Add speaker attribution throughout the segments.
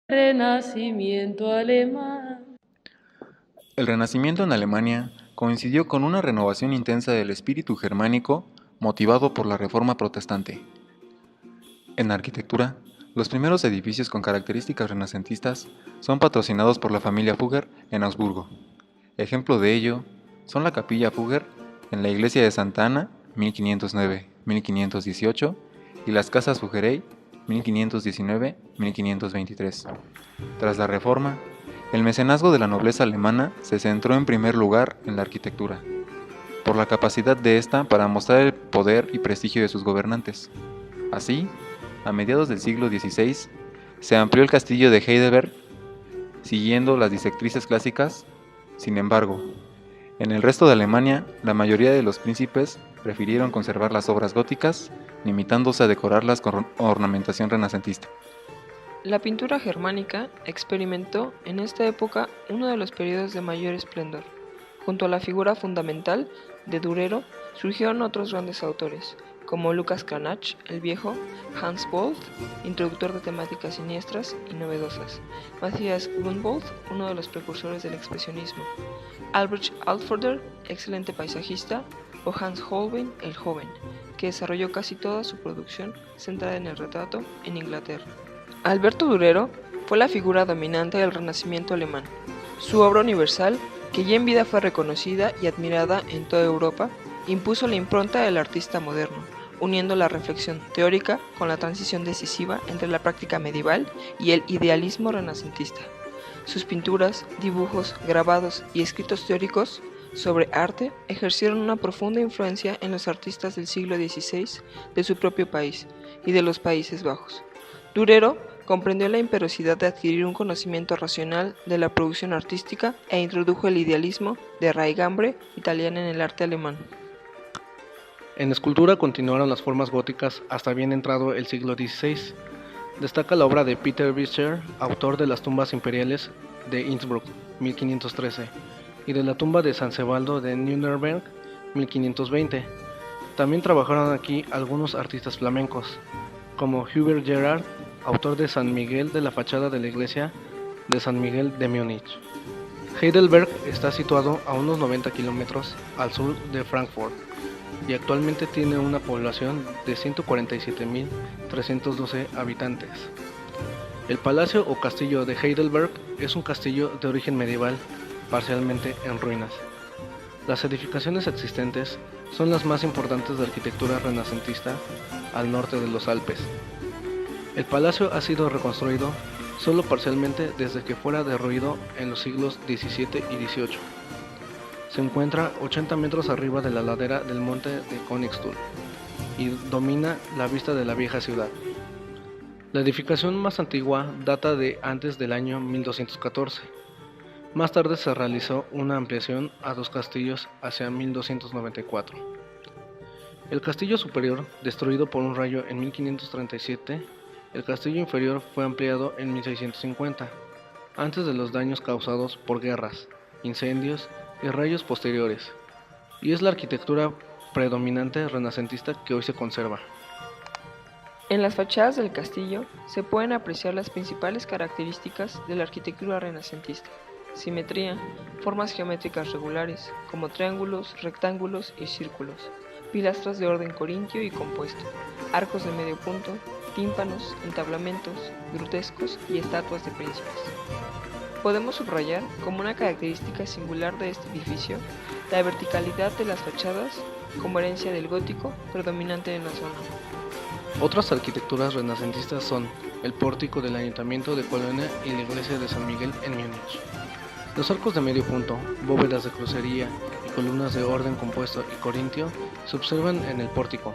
Speaker 1: Renacimiento alemán.
Speaker 2: El Renacimiento en Alemania coincidió con una renovación intensa del espíritu germánico motivado por la Reforma Protestante. En arquitectura, los primeros edificios con características renacentistas son patrocinados por la familia Fugger en Augsburgo. Ejemplo de ello son la Capilla Fugger en la iglesia de Santa Ana 1509-1518 y las casas Fuggerei 1519-1523. Tras la Reforma, el mecenazgo de la nobleza alemana se centró en primer lugar en la arquitectura, por la capacidad de ésta para mostrar el poder y prestigio de sus gobernantes. Así, a mediados del siglo XVI, se amplió el castillo de Heidelberg, siguiendo las directrices clásicas. Sin embargo, en el resto de Alemania, la mayoría de los príncipes prefirieron conservar las obras góticas, limitándose a decorarlas con ornamentación renacentista.
Speaker 3: La pintura germánica experimentó en esta época uno de los periodos de mayor esplendor. Junto a la figura fundamental de Durero surgieron otros grandes autores, como Lucas Cranach el Viejo, Hans Wolff, introductor de temáticas siniestras y novedosas, Matthias Grünewald, uno de los precursores del expresionismo, Albrecht Altforder, excelente paisajista, o Hans Holbein el Joven, que desarrolló casi toda su producción centrada en el retrato en Inglaterra. Alberto Durero fue la figura dominante del Renacimiento alemán. Su obra universal, que ya en vida fue reconocida y admirada en toda Europa, impuso la impronta del artista moderno, uniendo la reflexión teórica con la transición decisiva entre la práctica medieval y el idealismo renacentista. Sus pinturas, dibujos, grabados y escritos teóricos sobre arte ejercieron una profunda influencia en los artistas del siglo XVI de su propio país y de los Países Bajos. Durero comprendió la imperiosidad de adquirir un conocimiento racional de la producción artística e introdujo el idealismo de raigambre italiana en el arte alemán.
Speaker 4: En escultura continuaron las formas góticas hasta bien entrado el siglo XVI. Destaca la obra de Peter Vischer, autor de las tumbas imperiales de Innsbruck, 1513, y de la tumba de San Sebaldo de Nürnberg, 1520. También trabajaron aquí algunos artistas flamencos, como Hubert Gerard, autor de San Miguel de la fachada de la iglesia de San Miguel de Múnich. Heidelberg está situado a unos 90 kilómetros al sur de Frankfurt y actualmente tiene una población de 147.312 habitantes. El palacio o castillo de Heidelberg es un castillo de origen medieval, parcialmente en ruinas. Las edificaciones existentes son las más importantes de arquitectura renacentista al norte de los Alpes. El palacio ha sido reconstruido solo parcialmente desde que fuera derruido en los siglos XVII y XVIII. Se encuentra 80 metros arriba de la ladera del monte de Königstuhl y domina la vista de la vieja ciudad. La edificación más antigua data de antes del año 1214. Más tarde se realizó una ampliación a dos castillos hacia 1294. El castillo superior, destruido por un rayo en 1537, el castillo inferior fue ampliado en 1650, antes de los daños causados por guerras, incendios y rayos posteriores, y es la arquitectura predominante renacentista que hoy se conserva.
Speaker 3: En las fachadas del castillo se pueden apreciar las principales características de la arquitectura renacentista: simetría, formas geométricas regulares, como triángulos, rectángulos y círculos, pilastras de orden corintio y compuesto, arcos de medio punto, tímpanos, entablamentos, grutescos y estatuas de príncipes. Podemos subrayar como una característica singular de este edificio la verticalidad de las fachadas como herencia del gótico predominante en la zona.
Speaker 4: Otras arquitecturas renacentistas son el pórtico del Ayuntamiento de Colonia y la iglesia de San Miguel en Múnich. Los arcos de medio punto, bóvedas de crucería y columnas de orden compuesto y corintio se observan en el pórtico,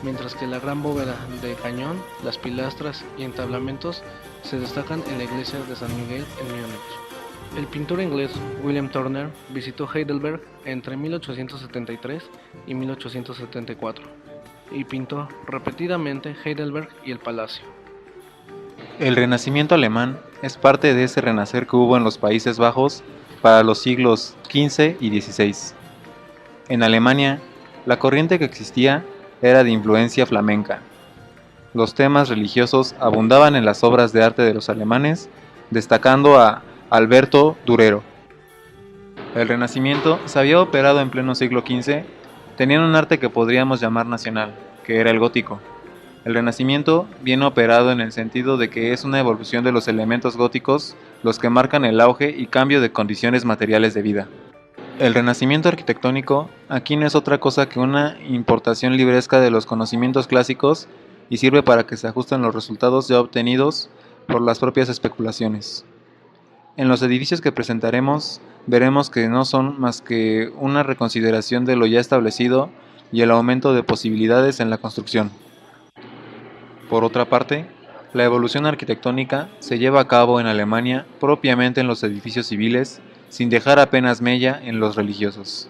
Speaker 4: mientras que la gran bóveda de cañón, las pilastras y entablamentos se destacan en la iglesia de San Miguel en Múnich. El pintor inglés William Turner visitó Heidelberg entre 1873 y 1874 y pintó repetidamente Heidelberg y el palacio.
Speaker 2: El Renacimiento alemán es parte de ese renacer que hubo en los Países Bajos para los siglos XV y XVI. En Alemania, la corriente que existía era de influencia flamenca. los temas religiosos abundaban en las obras de arte de los alemanes, destacando a Alberto Durero. El Renacimiento se había operado en pleno siglo XV, tenían un arte que podríamos llamar nacional, que era el gótico. El Renacimiento viene operado en el sentido de que es una evolución de los elementos góticos los que marcan el auge y cambio de condiciones materiales de vida. El Renacimiento arquitectónico aquí no es otra cosa que una importación libresca de los conocimientos clásicos y sirve para que se ajusten los resultados ya obtenidos por las propias especulaciones. En los edificios que presentaremos, veremos que no son más que una reconsideración de lo ya establecido y el aumento de posibilidades en la construcción. Por otra parte, la evolución arquitectónica se lleva a cabo en Alemania propiamente en los edificios civiles, sin dejar apenas mella en los religiosos.